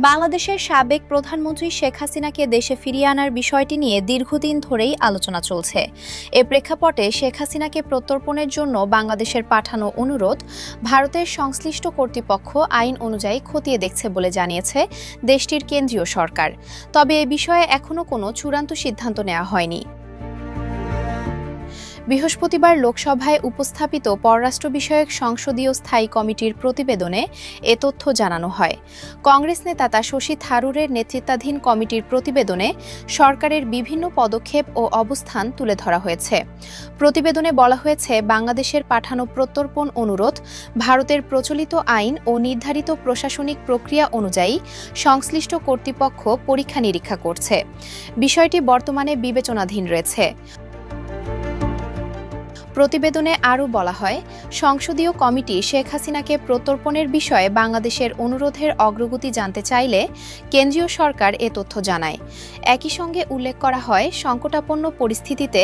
বাংলাদেশের সাবেক প্রধানমন্ত্রী শেখ হাসিনাকে দেশে ফিরিয়ে আনার বিষয়টি নিয়ে দীর্ঘদিন ধরেই আলোচনা চলছে। এ প্রেক্ষাপটে শেখ হাসিনাকে প্রত্যর্পণের জন্য বাংলাদেশের পাঠানো অনুরোধ ভারতের সংশ্লিষ্ট কর্তৃপক্ষ আইন অনুযায়ী খতিয়ে দেখছে বলে জানিয়েছে দেশটির কেন্দ্রীয় সরকার। তবে এ বিষয়ে এখনো কোনো চূড়ান্ত সিদ্ধান্ত নেওয়া হয়নি। বৃহস্পতিবার লোকসভায় উপস্থাপিত পররাষ্ট্র বিষয়ক সংসদীয় স্থায়ী কমিটির প্রতিবেদনে এ তথ্য জানানো হয়। কংগ্রেস নেতা শশী থারুরের নেতৃত্বাধীন কমিটির প্রতিবেদনে সরকারের বিভিন্ন পদক্ষেপ ও অবস্থান তুলে ধরা হয়েছে। প্রতিবেদনে বলা হয়েছে, বাংলাদেশের পাঠানো প্রত্যর্পণ অনুরোধ ভারতের প্রচলিত আইন ও নির্ধারিত প্রশাসনিক প্রক্রিয়া অনুযায়ী সংশ্লিষ্ট কর্তৃপক্ষ পরীক্ষা নিরীক্ষা করছে। বিষয়টি বর্তমানে বিবেচনাধীন রয়েছে। প্রতিবেদনে আরও বলা হয়, সংসদীয় কমিটি শেখ হাসিনাকে প্রত্যর্পণের বিষয়ে বাংলাদেশের অনুরোধের অগ্রগতি জানতে চাইলে কেন্দ্রীয় সরকার এ তথ্য জানায়। একই সঙ্গে উল্লেখ করা হয়, সংকটাপন্ন পরিস্থিতিতে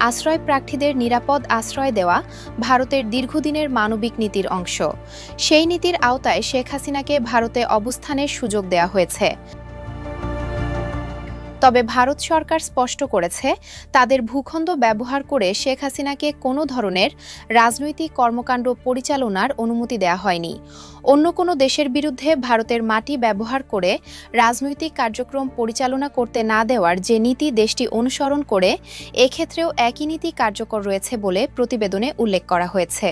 আশ্রয় প্রার্থীদের নিরাপদ আশ্রয় দেওয়া ভারতের দীর্ঘদিনের মানবিক নীতির অংশ। সেই নীতির আওতায় শেখ হাসিনাকে ভারতে অবস্থানের সুযোগ দেওয়া হয়েছে। তবে ভারত সরকার স্পষ্ট করেছে, তাদের ভূখণ্ড ব্যবহার করে শেখ হাসিনাকে কোনো ধরনের রাজনৈতিক কর্মকাণ্ড পরিচালনার অনুমতি দেওয়া হয়নি। অন্য কোনো দেশের বিরুদ্ধে ভারতের মাটি ব্যবহার করে রাজনৈতিক কার্যক্রম পরিচালনা করতে না দেওয়ার যে নীতি দেশটি অনুসরণ করে, এক্ষেত্রেও একই নীতি কার্যকর রয়েছে বলে প্রতিবেদনে উল্লেখ করা হয়েছে।